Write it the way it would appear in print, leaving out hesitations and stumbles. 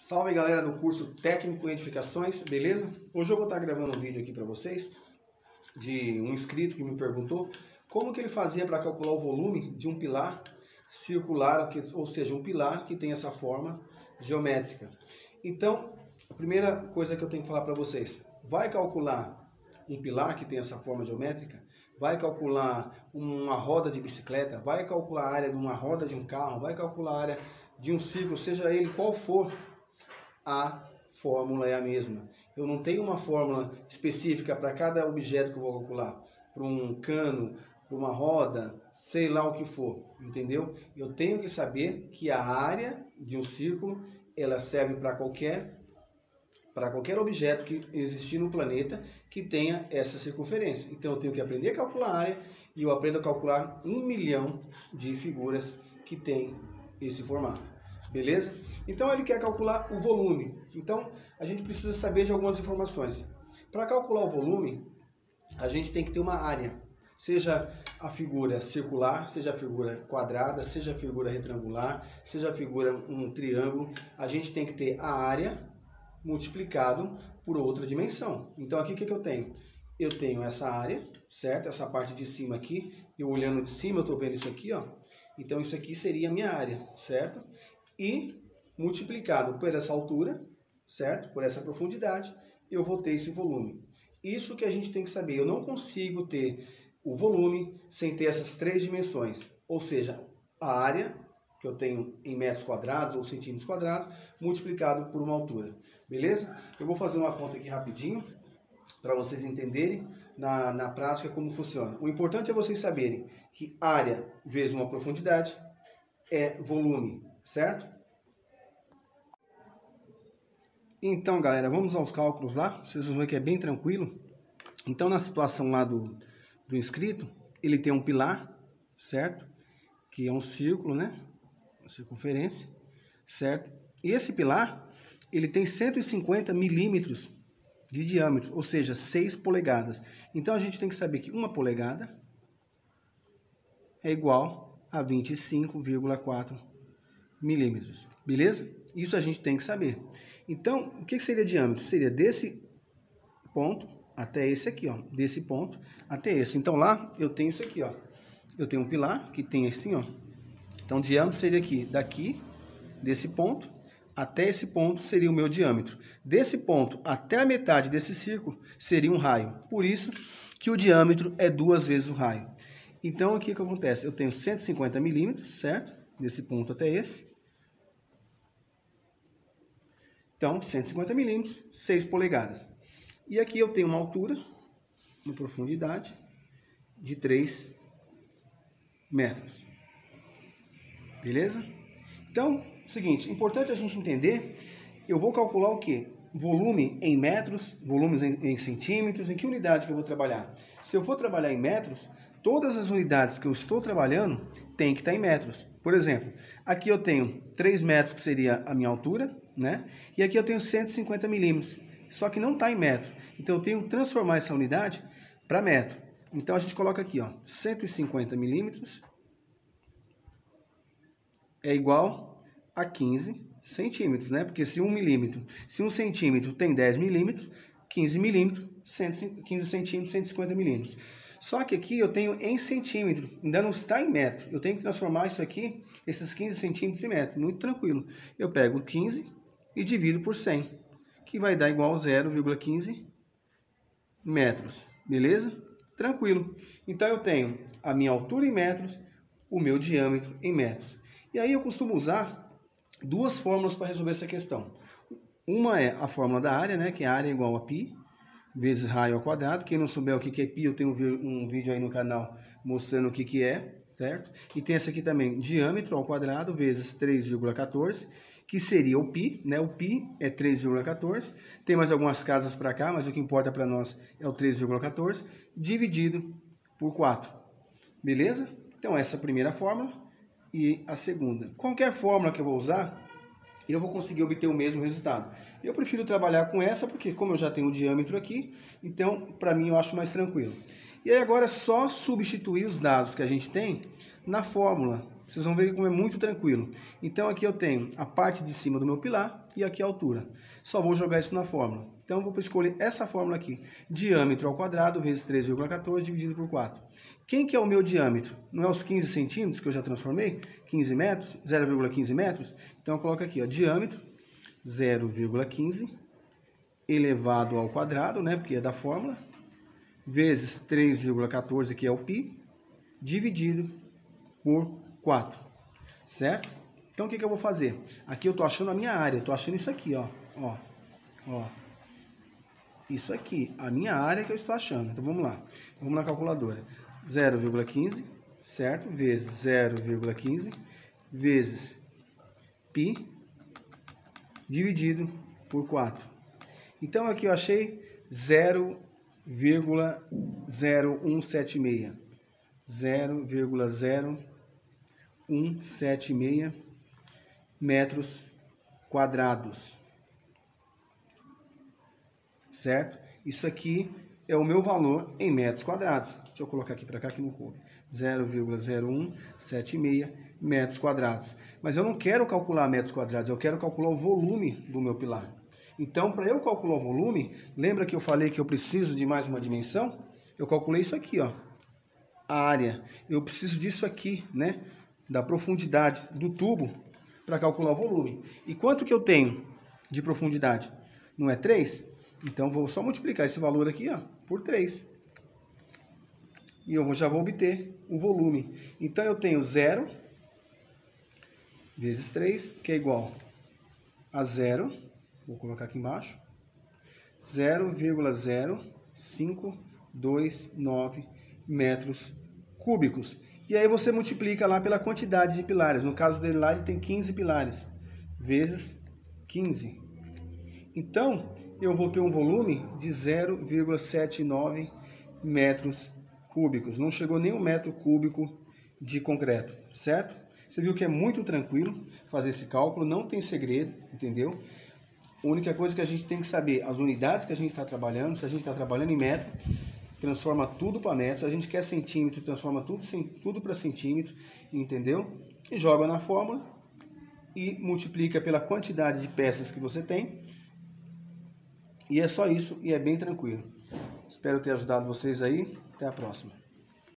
Salve galera do curso Técnico em Edificações, beleza? Hoje eu vou estar gravando um vídeo aqui para vocês de um inscrito que me perguntou como que ele fazia para calcular o volume de um pilar circular, ou seja, um pilar que tem essa forma geométrica. Então, a primeira coisa que eu tenho que falar para vocês, vai calcular um pilar que tem essa forma geométrica? Vai calcular uma roda de bicicleta? Vai calcular a área de uma roda de um carro? Vai calcular a área de um círculo, seja ele qual for? A fórmula é a mesma. Eu não tenho uma fórmula específica para cada objeto que eu vou calcular. Para um cano, para uma roda, sei lá o que for, entendeu? Eu tenho que saber que a área de um círculo, ela serve para qualquer objeto que existir no planeta que tenha essa circunferência. Então eu tenho que aprender a calcular a área e eu aprendo a calcular 1 milhão de figuras que tem esse formato. Beleza? Então ele quer calcular o volume. Então a gente precisa saber de algumas informações. Para calcular o volume, a gente tem que ter uma área. Seja a figura circular, seja a figura quadrada, seja a figura retangular, seja a figura um triângulo. A gente tem que ter a área multiplicado por outra dimensão. Então aqui o que eu tenho? Eu tenho essa área, certo? Essa parte de cima aqui. Eu olhando de cima, eu estou vendo isso aqui, ó. Então isso aqui seria a minha área, certo? E multiplicado por essa altura, certo? Por essa profundidade, eu vou ter esse volume. Isso que a gente tem que saber. Eu não consigo ter o volume sem ter essas três dimensões. Ou seja, a área que eu tenho em metros quadrados ou centímetros quadrados, multiplicado por uma altura. Beleza? Eu vou fazer uma conta aqui rapidinho, para vocês entenderem na prática como funciona. O importante é vocês saberem que área vezes uma profundidade é volume. Certo? Então, galera, vamos aos cálculos lá. Vocês vão ver que é bem tranquilo. Então, na situação lá do inscrito, ele tem um pilar, certo? Que é um círculo, né? Uma circunferência, certo? E esse pilar, ele tem 150 milímetros de diâmetro, ou seja, 6 polegadas. Então, a gente tem que saber que 1 polegada é igual a 25,4 milímetros, beleza? Isso a gente tem que saber. Então, o que seria diâmetro? Seria desse ponto até esse aqui, ó. Desse ponto até esse. Então, lá eu tenho isso aqui, ó. Eu tenho um pilar que tem assim, ó. Então, o diâmetro seria aqui, daqui, desse ponto, até esse ponto seria o meu diâmetro. Desse ponto até a metade desse círculo seria um raio. Por isso que o diâmetro é 2 vezes o raio. Então, aqui o que acontece? Eu tenho 150 milímetros, certo? Desse ponto até esse. Então, 150 milímetros, 6 polegadas. E aqui eu tenho uma altura, uma profundidade de 3 metros. Beleza? Então, seguinte, importante a gente entender, eu vou calcular o quê? Volume em metros, volumes em centímetros, em que unidade que eu vou trabalhar? Se eu for trabalhar em metros, todas as unidades que eu estou trabalhando tem que estar em metros. Por exemplo, aqui eu tenho 3 metros, que seria a minha altura, né? E aqui eu tenho 150 milímetros, só que não está em metro. Então eu tenho que transformar essa unidade para metro. Então a gente coloca aqui, ó, 150 milímetros é igual a 15 centímetros, né? Porque se 1 centímetro tem 10 milímetros, 15 milímetros, 15 centímetros, 150 milímetros. Só que aqui eu tenho em centímetro, ainda não está em metro. Eu tenho que transformar isso aqui, esses 15 centímetros em metro. Muito tranquilo. Eu pego 15 e divido por 100, que vai dar igual a 0,15 metros. Beleza? Tranquilo. Então eu tenho a minha altura em metros, o meu diâmetro em metros. E aí eu costumo usar duas fórmulas para resolver essa questão. Uma é a fórmula da área, né, que é a área igual a π vezes raio ao quadrado. Quem não souber o que é π, eu tenho um vídeo aí no canal mostrando o que é, certo? E tem essa aqui também, diâmetro ao quadrado vezes 3,14, que seria o π, né? O π é 3,14. Tem mais algumas casas para cá, mas o que importa para nós é o 3,14 dividido por 4. Beleza? Então essa é a primeira fórmula e a segunda. Qualquer fórmula que eu vou usar, eu vou conseguir obter o mesmo resultado. Eu prefiro trabalhar com essa, porque como eu já tenho o diâmetro aqui, então para mim eu acho mais tranquilo. E aí agora é só substituir os dados que a gente tem na fórmula Vocês vão ver como é muito tranquilo. Então aqui eu tenho a parte de cima do meu pilar e aqui a altura. Só vou jogar isso na fórmula. Então eu vou escolher essa fórmula aqui. Diâmetro ao quadrado vezes 3,14 dividido por 4. Quem que é o meu diâmetro? Não é os 15 centímetros que eu já transformei? 15 metros? 0,15 metros? Então eu coloco aqui, ó, diâmetro 0,15 elevado ao quadrado, né, porque é da fórmula, vezes 3,14, que é o π, dividido por 4, certo? Então o que eu vou fazer? Aqui eu estou achando a minha área, estou achando isso aqui, ó. Isso aqui, a minha área que eu estou achando. Então vamos lá, vamos na calculadora. 0,15, certo? Vezes 0,15, vezes π, dividido por 4. Então aqui eu achei 0,0176. 0,0176 metros quadrados. Certo? Isso aqui é o meu valor em metros quadrados. Deixa eu colocar aqui para cá que não coube. 0,0176 metros quadrados. Mas eu não quero calcular metros quadrados, eu quero calcular o volume do meu pilar. Então, para eu calcular o volume, lembra que eu falei que eu preciso de mais uma dimensão? Eu calculei isso aqui, ó. A área. Eu preciso disso aqui, né? Da profundidade do tubo para calcular o volume. E quanto que eu tenho de profundidade? Não é 3? Então, vou só multiplicar esse valor aqui, ó, por 3. E eu já vou obter o volume. Então, eu tenho 0 vezes 3, que é igual a 0. Vou colocar aqui embaixo. 0,0529 metros cúbicos. E aí você multiplica lá pela quantidade de pilares. No caso dele lá, ele tem 15 pilares. Vezes 15. Então, eu vou ter um volume de 0,79 metros cúbicos. Não chegou nem 1 metro cúbico de concreto, certo? Você viu que é muito tranquilo fazer esse cálculo, não tem segredo, entendeu? A única coisa que a gente tem que saber, as unidades que a gente está trabalhando, se a gente está trabalhando em metro, transforma tudo para metros, se a gente quer centímetro, transforma tudo para centímetro, entendeu? E joga na fórmula e multiplica pela quantidade de peças que você tem. E é só isso, e é bem tranquilo. Espero ter ajudado vocês aí. Até a próxima.